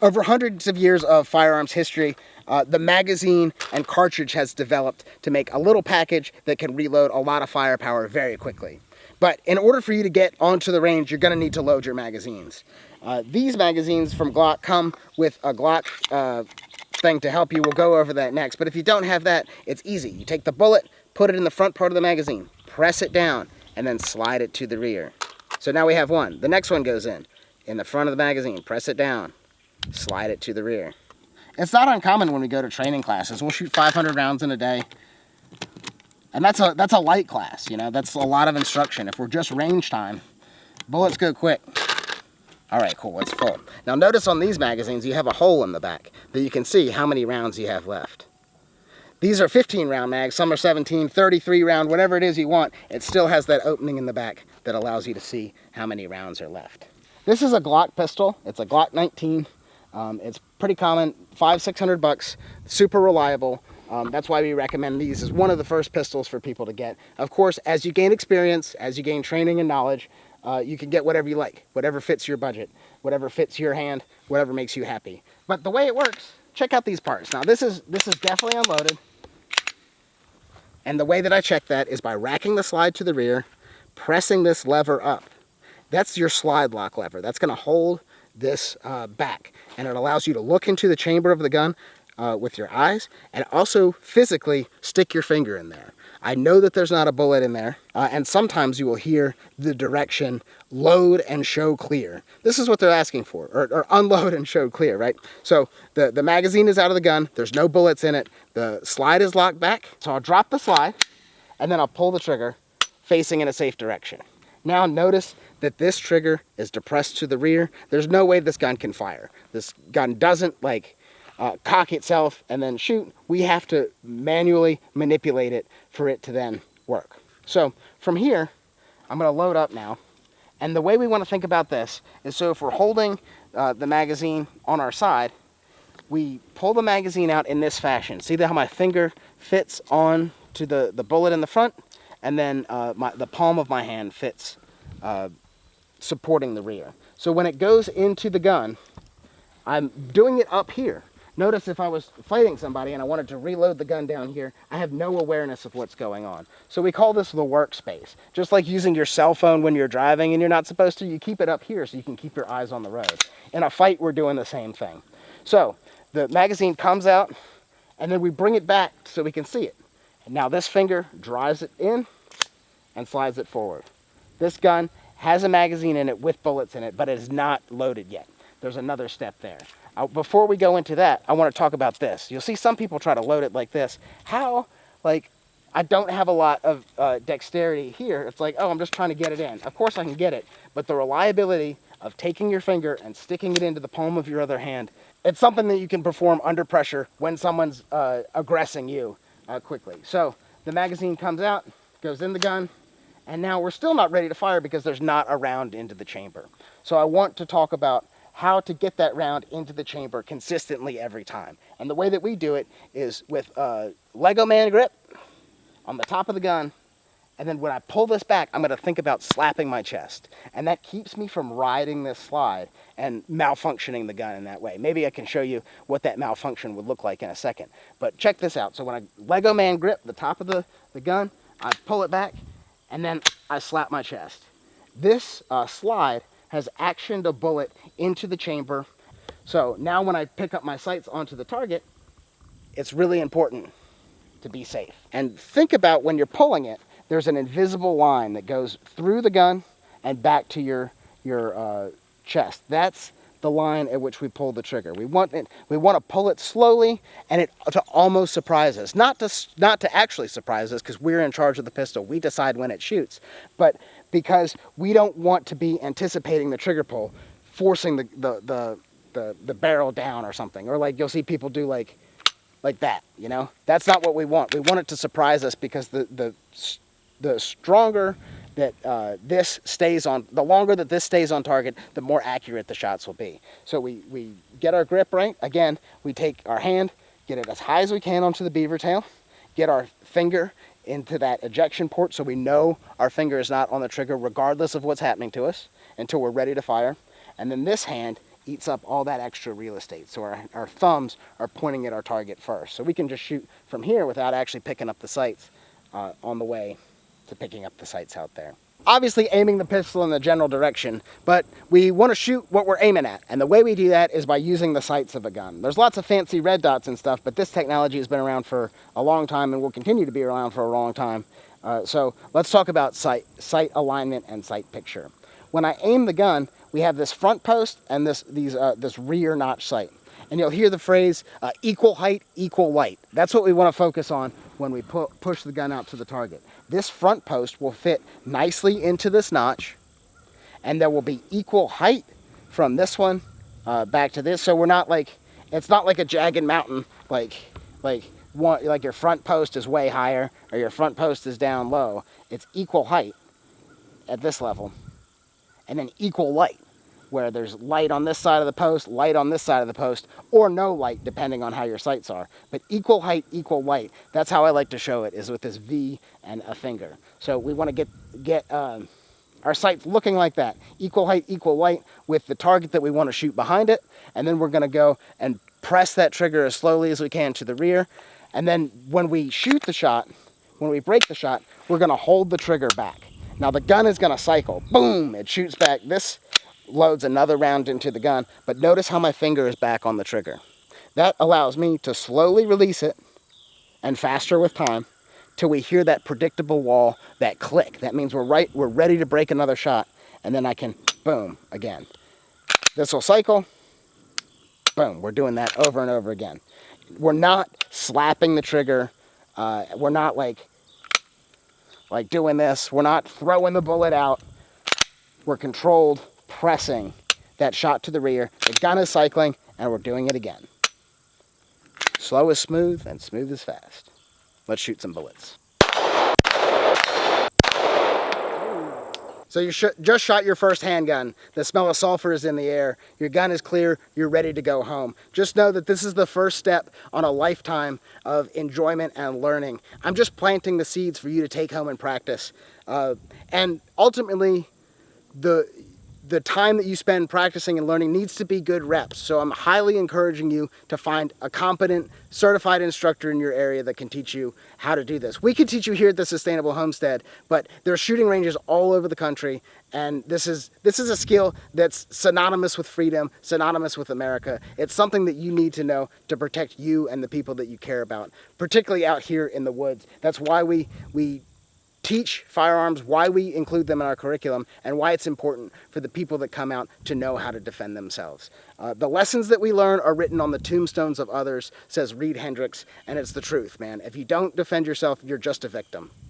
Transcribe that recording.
Over hundreds of years of firearms history, the magazine and cartridge has developed to make a little package that can reload a lot of firepower very quickly. But in order for you to get onto the range, you're going to need to load your magazines. These magazines from Glock come with a Glock thing to help you. We'll go over that next. But if you don't have that, it's easy. You take the bullet, put it in the front part of the magazine, press it down, and then slide it to the rear. So now we have one. The next one goes in the front of the magazine, press it down, slide it to the rear. It's not uncommon when we go to training classes. We'll shoot 500 rounds in a day. And that's a light class, you know, that's a lot of instruction. If we're just range time, bullets go quick. All right, cool, it's full. Now notice on these magazines, you have a hole in the back that you can see how many rounds you have left. These are 15 round mags, some are 17, 33 round, whatever it is you want. It still has that opening in the back that allows you to see how many rounds are left. This is a Glock pistol. It's a Glock 19. It's pretty common, $500-600, super reliable. That's why we recommend these as one of the first pistols for people to get. Of course, as you gain experience, as you gain training and knowledge, you can get whatever you like, whatever fits your budget, whatever fits your hand, whatever makes you happy. But the way it works, check out these parts. Now this is definitely unloaded. And the way that I check that is by racking the slide to the rear, pressing this lever up. That's your slide lock lever. That's going to hold this back, and it allows you to look into the chamber of the gun with your eyes and also physically stick your finger in there. I know that there's not a bullet in there, and sometimes you will hear the direction load and show clear. This is what they're asking for, or unload and show clear, right? So the magazine is out of the gun, there's no bullets in it, the slide is locked back, so I'll drop the slide and then I'll pull the trigger facing in a safe direction. Now notice that this trigger is depressed to the rear. There's no way this gun can fire. This gun doesn't cock itself and then shoot. We have to manually manipulate it for it to then work. So from here, I'm going to load up now. And the way we want to think about this is, so if we're holding the magazine on our side, we pull the magazine out in this fashion. See how my finger fits on to the bullet in the front? And then the palm of my hand fits supporting the rear. So when it goes into the gun, I'm doing it up here. Notice if I was fighting somebody and I wanted to reload the gun down here, I have no awareness of what's going on. So we call this the workspace. Just like using your cell phone when you're driving and you're not supposed to, you keep it up here so you can keep your eyes on the road. In a fight, we're doing the same thing. So the magazine comes out and then we bring it back so we can see it. And now this finger drives it in and slides it forward. This gun has a magazine in it with bullets in it, but it is not loaded yet. There's another step there. Before we go into that, I want to talk about this. You'll see some people try to load it like this. I don't have a lot of dexterity here. It's like, oh, I'm just trying to get it in. Of course I can get it, but the reliability of taking your finger and sticking it into the palm of your other hand, it's something that you can perform under pressure when someone's aggressing you quickly. So the magazine comes out, goes in the gun, and now we're still not ready to fire because there's not a round into the chamber. So I want to talk about how to get that round into the chamber consistently every time. And the way that we do it is with a Lego man grip on the top of the gun, and then when I pull this back, I'm going to think about slapping my chest. And that keeps me from riding this slide and malfunctioning the gun in that way. Maybe I can show you what that malfunction would look like in a second. But check this out. So when I Lego man grip the top of the gun, I pull it back, and then I slap my chest. This slide has actioned a bullet into the chamber. So now when I pick up my sights onto the target, it's really important to be safe. And think about when you're pulling it, there's an invisible line that goes through the gun and back to your chest. That's the line at which we pull the trigger. We want to pull it slowly and to almost surprise us. Not to actually surprise us, because we're in charge of the pistol. We decide when it shoots. But because we don't want to be anticipating the trigger pull, forcing the barrel down or something. Or like you'll see people do like that, you know? That's not what we want. We want it to surprise us, because the stronger that the longer that this stays on target, the more accurate the shots will be. So we get our grip right. Again, we take our hand, get it as high as we can onto the beaver tail, get our finger into that ejection port so we know our finger is not on the trigger regardless of what's happening to us until we're ready to fire. And then this hand eats up all that extra real estate. So our thumbs are pointing at our target first. So we can just shoot from here without actually picking up the sights on the way to picking up the sights out there. Obviously aiming the pistol in the general direction, but we want to shoot what we're aiming at. And the way we do that is by using the sights of a gun. There's lots of fancy red dots and stuff, but this technology has been around for a long time and will continue to be around for a long time. So let's talk about sight alignment and sight picture. When I aim the gun, we have this front post and this rear notch sight. And you'll hear the phrase, equal height, equal light. That's what we want to focus on when we push the gun out to the target. This front post will fit nicely into this notch, and there will be equal height from this one back to this. So we're not like, it's not like a jagged mountain, like your front post is way higher or your front post is down low. It's equal height at this level, and then equal light, where there's light on this side of the post, light on this side of the post, or no light depending on how your sights are. But equal height, equal light, that's how I like to show it, is with this V and a finger. So we want to get our sights looking like that. Equal height, equal light with the target that we want to shoot behind it. And then we're going to go and press that trigger as slowly as we can to the rear. And then when we shoot the shot, when we break the shot, we're going to hold the trigger back. Now the gun is going to cycle. Boom! It shoots back. This loads another round into the gun, but notice how my finger is back on the trigger. That allows me to slowly release it, and faster with time, till we hear that predictable wall, that click. That means we're ready to break another shot, and then I can, boom, again. This will cycle, boom, we're doing that over and over again. We're not slapping the trigger, we're not like doing this, we're not throwing the bullet out, we're controlled, pressing that shot to the rear. The gun is cycling, and we're doing it again. Slow is smooth, and smooth is fast. Let's shoot some bullets. So you just shot your first handgun. The smell of sulfur is in the air. Your gun is clear. You're ready to go home. Just know that this is the first step on a lifetime of enjoyment and learning. I'm just planting the seeds for you to take home and practice. And ultimately, the time that you spend practicing and learning needs to be good reps. So I'm highly encouraging you to find a competent, certified instructor in your area that can teach you how to do this. We can teach you here at the Sustainable Homestead, but there are shooting ranges all over the country, and this is a skill that's synonymous with freedom, synonymous with America. It's something that you need to know to protect you and the people that you care about, particularly out here in the woods. That's why we teach firearms, why we include them in our curriculum, and why it's important for the people that come out to know how to defend themselves. The lessons that we learn are written on the tombstones of others, says Reed Hendricks, and it's the truth, man. If you don't defend yourself, you're just a victim.